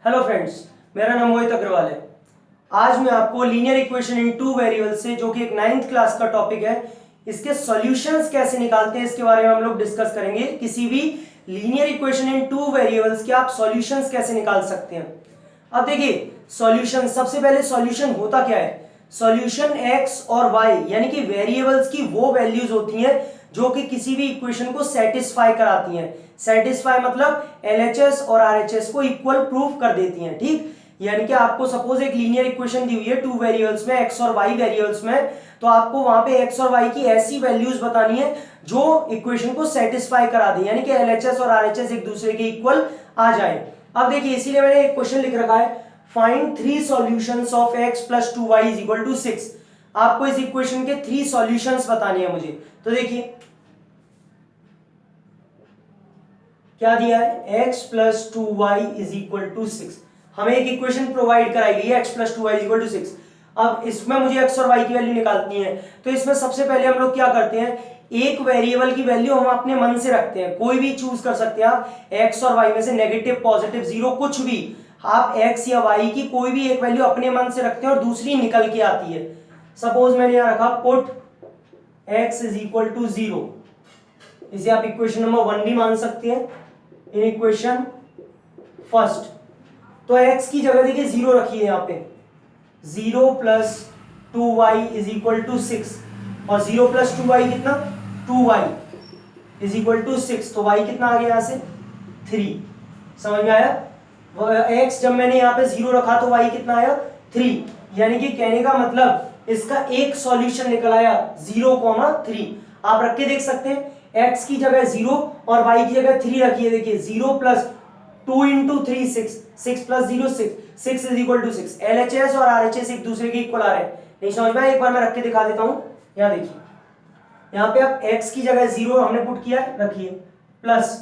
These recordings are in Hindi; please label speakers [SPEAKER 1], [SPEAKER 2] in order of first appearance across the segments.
[SPEAKER 1] हेलो फ्रेंड्स, मेरा नाम मोहित अग्रवाल है। आज मैं आपको linear equation in two variables से, जो कि एक 9th क्लास का टॉपिक है, इसके सॉल्यूशंस कैसे निकालते हैं इसके बारे में हम लोग डिस्कस करेंगे। किसी भी linear equation in two variables के आप सॉल्यूशंस कैसे निकाल सकते हैं। अब देखिए, सॉल्यूशन, सबसे पहले सॉल्यूशन होता क्या है। सॉल्यूशन एक्स और वाई यानी कि वेरिएबल्स की वो वैल्यूज होती हैं जो कि किसी भी इक्वेशन को सेटिस्फाई कराती हैं। सेटिस्फाई मतलब एलएचएस और आरएचएस को इक्वल प्रूफ कर देती हैं, ठीक। यानी कि आपको सपोज एक लीनियर इक्वेशन दी हुई है टू वेरिएबल्स में, एक्स और वाई वेरिएबल्स में, तो आपको वहां पे एक्स और वाई की ऐसी वैल्यूज बतानी है जो इक्वेशन को सेटिस्फाई करा दे, यानी कि एलएचएस और आरएचएस एक दूसरे के इक्वल आ जाए। अब देखिए, इसीलिए मैंने एक क्वेश्चन लिख रखा है, find 3 solutions of x plus 2y is equal to 6। आपको इस इक्वेशन के 3 सॉल्यूशंस बताने हैं मुझे। तो देखिए क्या दिया है, x plus 2y is equal to 6। हमें एक इक्वेशन प्रोवाइड कराई गई है x plus 2y is equal to 6। अब इसमें मुझे x और y की वैल्यू निकालनी है। तो इसमें सबसे पहले हम लोग क्या करते हैं, एक वेरिएबल की वैल्यू हम अपने मन से रखते हैं, कोई भी चूज कर सकते हैं आप, x और y में से नेगेटिव, पॉजिटिव, जीरो, कुछ भी। आप x या y की कोई भी एक वैल्यू अपने मन से रखते हैं और दूसरी निकल के आती है। सपोज मैंने यहां रखा put x is equal to 0। इसे आप इक्वेशन नंबर 1 भी मान सकते हैं। इन इक्वेशन फर्स्ट, तो x की जगह देखिए 0 रखी है यहाँ पे, 0 plus 2y is equal to 6, और 0 प्लस 2y कितना, 2y इज इक्वल टू 6। तो y कितना आ गया यहाँ से, 3। समझ में आया। x जब मैंने यहाँ पे 0 रखा तो y कितना आया, 3। यानी कि कहने का मतलब इसका एक सॉल्यूशन निकल आया 0,3। आप रख के देख सकते हैं, x की जगह 0 और y की जगह 3 रखिए। देखिए 0 plus 2 into 3 6, 6 plus 0 6, 6 is equal to 6। LHS और आरएचएस एक दूसरे के इक्वल आ रहे हैं, नहीं समझ में आया। एक बार मैं रख के दिखा देता हूं। यहाँ देखिए, यहाँ पे आप x की जगह 0 हमने पुट किया है, रखिए, प्लस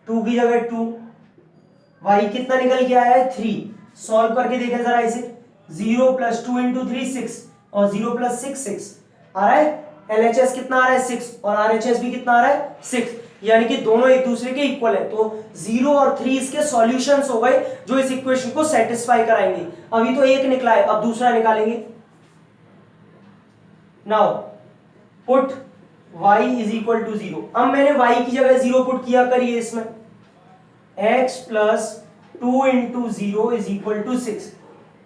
[SPEAKER 1] 2 की जगह 2, y कितना निकल के आया है, 3। सॉल्व करके देखें जरा इसे, 0 प्लस 2 इंटू 3 6, और 0 प्लस 6 6 आ रहा है। एलएचएस कितना आ रहा है, 6, और आरएचएस भी कितना आ रहा है, 6। यानी कि दोनों एक दूसरे के इक्वल है। तो 0 और 3 इसके सॉल्यूशंस हो गए जो इस इक्वेशन को सेटिस्फाई कराएंगे। अभी तो एक निकला है, अब दूसरा निकालेंगे। Now put y is equal to 0। अब मैंने y की जगह 0 पुट किया, करिए इसमें, x plus 2 into 0 is equal to 6।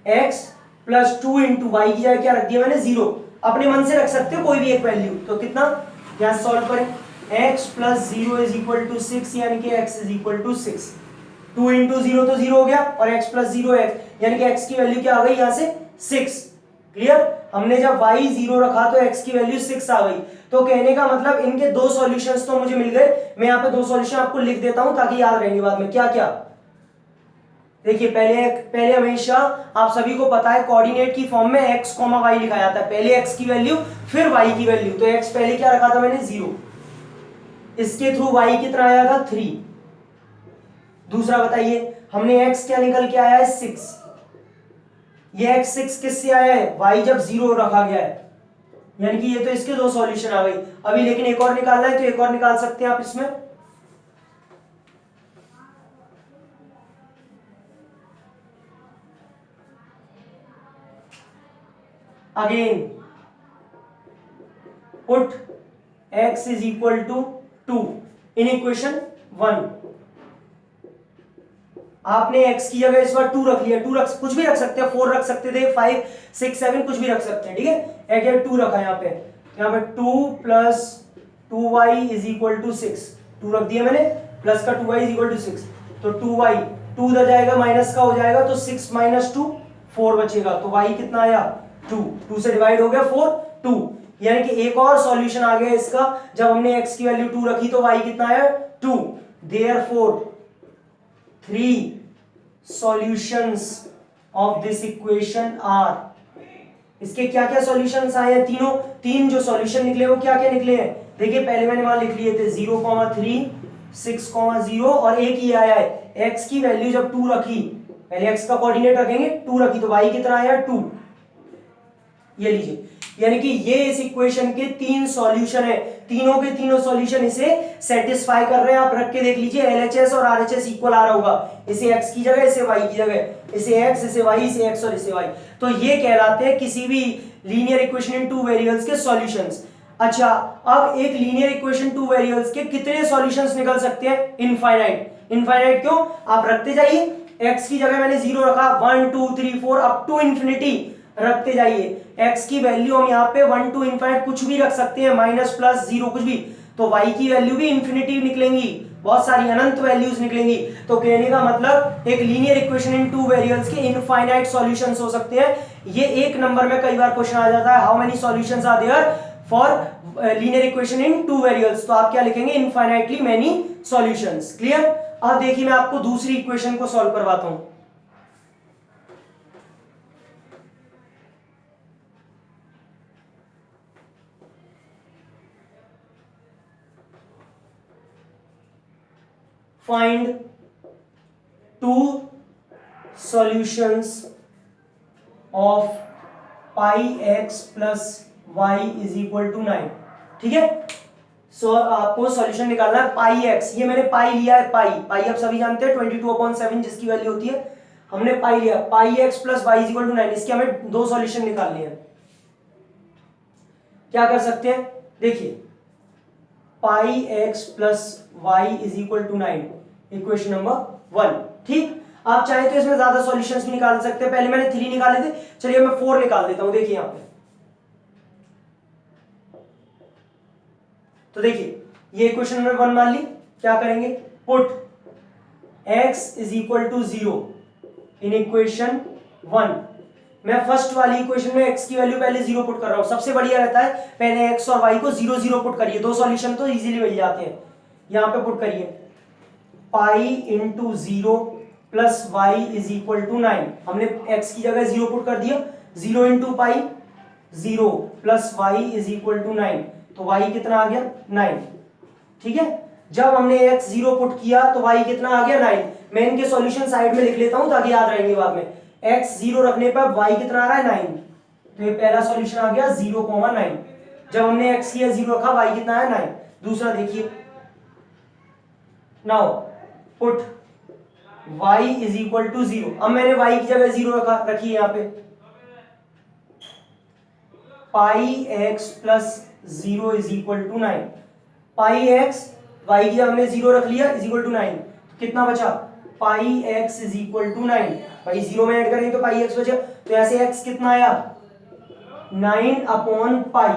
[SPEAKER 1] x plus 2 into y की जगह क्या रख दिया मैंने, 0। अपने मन से रख सकते हो कोई भी एक वैल्यू। तो कितना, यहां सॉल्व करें, x plus 0 is equal to 6, यानी कि x is equal to 6। 2 into 0 तो 0 हो गया, और x प्लस 0 x, यानी कि x की वैल्यू क्या आ गई यहां से, 6। क्लियर। हमने जब y 0 रखा तो x की वैल्यू 6 आ गई। तो कहने का मतलब इनके दो सॉल्यूशंस तो मुझे मिल गए। मैं यहाँ पे दो सॉल्यूशन आपको लिख देता हूं ताकि याद रहेंगे बाद में क्या क्या। देखिए, पहले हमेशा आप सभी को पता है कोऑर्डिनेट की फॉर्म में x, y लिखा जाता है। पहले x की वैल्यू फिर y की वैल्यू। तो x पहले क्या रखा था मैंने, 0। इसके थ्रू y कितना आया था, 3। दूसरा बताइए, हमने x क्या निकल के आया है, 6। ये x 6 किससे आया है, y जब 0 रखा गया है। यानी कि ये तो इसके दो सॉल्यूशन आ गई। अभी लेकिन एक और निकालना है, तो एक और निकाल सकते हैं आप इसमें। Again put x is equal to 2 in equation 1। आपने x की जगह इस बार 2 रख लिया। 2 रख, कुछ भी रख सकते हैं, 4 रख सकते थे, 5 6 7 कुछ भी रख सकते हैं, ठीक है। एक 2 रखा यहाँ पे 2 plus 2y is equal to 6। 2 रख दिया मैंने, प्लस का 2y इज इक्वल टू 6। तो 2y 2 उधर जाएगा, माइनस का हो जाएगा, तो 6 माइनस 2 4 बचेगा। तो y कितना आया, 2। 2 से डिवाइड हो गया 4, 2। यानी कि एक और सॉल्यूशन आ गया इसका। जब हमने x की वैल्यू 2 रखी तो y कितना आया, 2। Therefore 3 solutions of this equation are, इसके क्या क्या सॉल्यूशंस आए हैं, तीन जो सॉल्यूशन निकले वो क्या क्या निकले हैं। देखिए, पहले मैंने वहां लिख लिए थे 0,3 6,0 और एक ही आया है x की वैल्यू जब 2 रखी, पहले x का कोऑर्डिनेट रखेंगे, 2 रखी तो y कितना आया, 2। ये लीजिए, यानी कि ये इस इक्वेशन के 3 सॉल्यूशन है, तीनों के तीनों सॉल्यूशन इसे सेटिस्फाई कर रहे हैं। आप रख के देख लीजिए, एलएचएस और आरएचएस इक्वल आ रहा होगा, इसे x की जगह, इसे y की जगह, इसे x, इसे y, इसे x और इसे y। तो ये कहलाते हैं किसी भी linear equation in two variables के सॉल्यूशंस। अच्छा, अब एक लीनियर इक्वेशन टू वेरिएबल्स के कितने सॉल्यूशंस निकल सकते हैं? इनफाइनाइट। इनफाइनाइट क्यों? आप रखते जाइए, x की जगह मैंने 0 रखा, 1 2 3 4 अप टू इंफिनिटी रखते जाइए। x की वैल्यू हम यहाँ पे 1 टू इनफाइनाइट कुछ भी रख सकते हैं, माइनस प्लस जीरो कुछ भी, तो y की वैल्यू भी इंफिनिटी निकलेंगी, बहुत सारी अनंत वैल्यूज निकलेंगी। तो कहने का मतलब एक linear equation in two variables के इनफाइनाइट सॉल्यूशंस हो सकते हैं। ये एक नंबर में कई बार क्वेश्चन आ जाता है, how many solutions are there for linear equation in two variables, तो आप क्या लिखेंगे? Infinitely many solutions. क्लियर? अब देखिए मैं आपको दूसरी इक्वेशन को सॉल्व करवाता हूं। Find two solutions of pi x plus y is equal to 9। ठीक है, सो आपको सॉल्यूशन निकालना है पाई एक्स। ये मैंने पाई लिया है, पाई आप सभी जानते हैं 22/7 जिसकी वैल्यू होती है, हमने पाई लिया, pi X plus Y is equal to 9। इसके हमें दो सॉल्यूशन निकालने हैं। क्या कर सकते हैं? देखिए, pi X plus Y is equal to 9, equation number 1। ठीक, आप चाहे तो इसमें ज्यादा सॉल्यूशंस भी निकाल सकते हैं। पहले मैंने 3 निकाले थे, चलिए मैं 4 निकाल देता हूं। देखिए यहां पे, तो देखिए ये इक्वेशन नंबर 1 मान ली। क्या करेंगे? Put x is equal to 0 in equation 1। मैं फर्स्ट वाली इक्वेशन में x की वैल्यू पहले 0 पुट कर रहा हूं। सबसे बढ़िया रहता है पहले x और y को 0 0 पुट करिए, दो सॉल्यूशन तो इजीली मिल जाते हैं। यहां पे पुट करिए pi into 0 plus Y is equal to 9। हमने x की जगह 0 पुट कर दिया, 0 into pi 0 plus Y is equal to 9, तो y कितना आ गया? 9। ठीक है, जब हमने x 0 पुट किया तो y कितना आ गया? 9। मैं इनके सॉल्यूशन साइड में लिख लेता हूं ताकि याद रहेंगे बाद में। x 0 रखने पर y कितना आ रहा है? 9। तो ये पहला सॉल्यूशन आ गया 0,9। जब हमने x किया 0 रखा, y कितना है? 9। दूसरा देखिए, now put y is equal to 0। अब मैंने y की जगह 0 रखा, रखिए यहाँ पे pi x plus 0 is equal to 9। Pi x, y की जगह हमने 0 रख लिया, इज इक्वल टू 9। तो कितना बचा? पाई x इज इक्वल टू 9। भाई 0 में ऐड करेंगे तो पाई x बचा, तो ऐसे x कितना आया? 9 अपॉन पाई।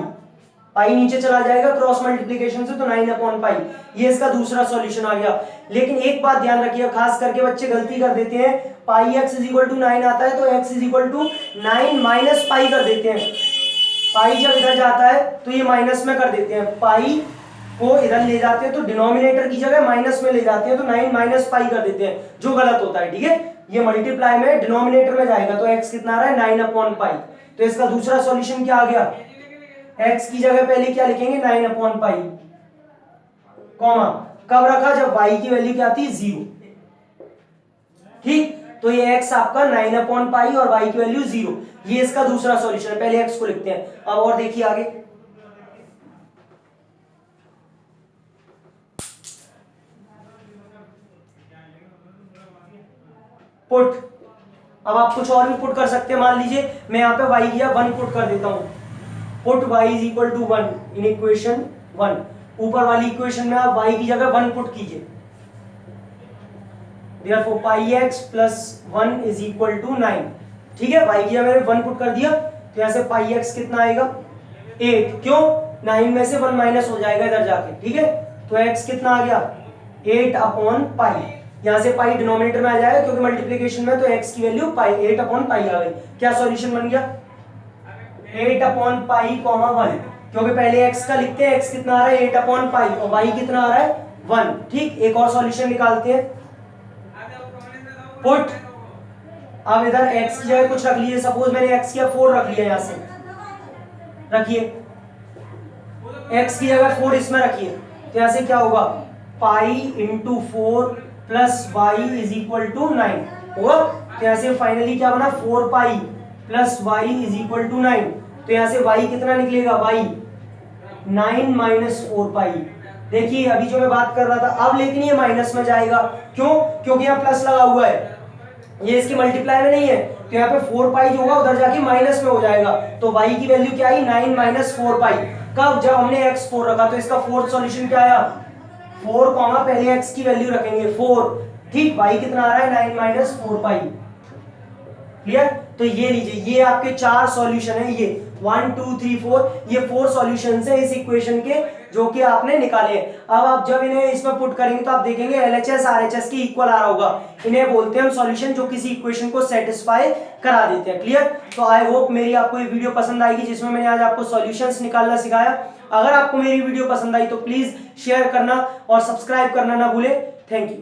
[SPEAKER 1] पाई नीचे चला जाएगा क्रॉस मल्टीप्लिकेशन से, तो 9 अपॉन पाई। ये इसका दूसरा सॉल्यूशन आ गया। लेकिन एक बात ध्यान रखिए, खास करके बच्चे गलती कर देते हैं, pi x is equal to 9 आता है तो x is equal to 9 minus pi कर देते हैं। पाई जब इधर जाता है तो ये माइनस में कर देते हैं, पाई को इधर ले जाते हैं तो डिनोमिनेटर की जगह माइनस में ले जाते हैं, तो 9 माइनस पाई कर देते हैं, जो गलत होता है। ठीक है, ये मल्टीप्लाई में डिनोमिनेटर में जाएगा, तो x कितना आ रहा है? 9 अपॉन पाई। तो इसका दूसरा सॉल्यूशन क्या आ गया? x की जगह पहले क्या लिखेंगे? 9 अपॉन पाई, कॉमा कब रखा? जब y की वैल्यू क्या थी? 0। ठीक, तो ये x आपका 9 अपॉन पाई और y की वैल्यू 0। ये इसका दूसरा सॉल्यूशन है। पहले x को लिखते हैं, अब और देखिए आगे। पुट, अब आप कुछ और भी पुट कर सकते हैं। मान लीजिए मैं यहाँ पे y किया 1 पुट कर देता हूं। Put y is equal to 1 in equation 1। ऊपर वाली इक्वेशन में आप y की जगह 1 पुट कीजिए। Therefore pi x plus 1 is equal to 9। ठीक है, y की जगह मैंने 1 पुट कर दिया, तो यहाँ से पाई x कितना आएगा? 8। क्यों? 9 में से 1 माइनस हो जाएगा इधर जाके। ठीक है, तो x कितना आ गया? 8 अपॉन पाई। यहाँ से पाई डिनोमिनेटर में आ जाएगा क्योंकि मल्टीप्लिकेशन में, तो x की वैल्यू पाई 8 अपॉन पाई आ गई। क्या सॉल्यूशन बन गया? 8 अपॉन पाई कॉमा 1, क्योंकि पहले x का लिखते हैं, x कितना आ रहा है? 8 अपॉन पाई, और y कितना आ रहा है? 1। ठीक, एक और सॉल्यूशन निकालते हैं। पुट, अब इधर x की जगह कुछ रख लीजिए, सपोज मैंने x किया 4 रख लिया, यहां से रखिए x की जगह 4 इसमें रखिए, तो यहां से क्या होगा? Pi into 4 plus Y is equal to 9 होगा। तो यहां से फाइनली क्या बना? 4 pi plus Y is equal to 9। तो तो यहाँ से y कितना निकलेगा, y 9 माइनस 4 पाई। देखिए अभी जो मैं बात कर रहा था, अब लेकिन ये माइनस में जाएगा, क्यों, क्योंकि यहाँ प्लस लगा हुआ है, ये इसके मल्टीप्लाई में नहीं है, तो यहाँ पे 4 पाई जो होगा उधर जाके माइनस में हो जाएगा। तो y की वैल्यू क्या आई, 9 माइनस 4 पाई। कब, जब हमने x 4 रखा, तो इसका फोर्थ सॉल्यूशन क्या आया, 4 कॉमा पहले x की वैल्यू रखेंगे 4, ठीक, y कितना आ रहा है 9 माइनस 4 पाई। क्लियर। तो ये लीजिए, ये आपके 4 सॉल्यूशन है, ये 1 2 3 4, ये 4 सॉल्यूशंस है इस इक्वेशन के जो कि आपने निकाले हैं। अब आप जब इन्हें इसमें पुट करेंगे तो आप देखेंगे LHS RHS के इक्वल आ रहा होगा। इन्हें बोलते हैं हम सॉल्यूशन जो किसी इक्वेशन को सेटिस्फाई करा देते हैं। क्लियर। तो आई होप मेरी आपको ये वीडियो पसंद आएगी जिसमें मैंने आज आपको सॉल्यूशंस निकालना सिखाया। अगर आपको मेरी वीडियो पसंद आई तो प्लीज शेयर करना और सब्सक्राइब करना ना भूलें। Thank you.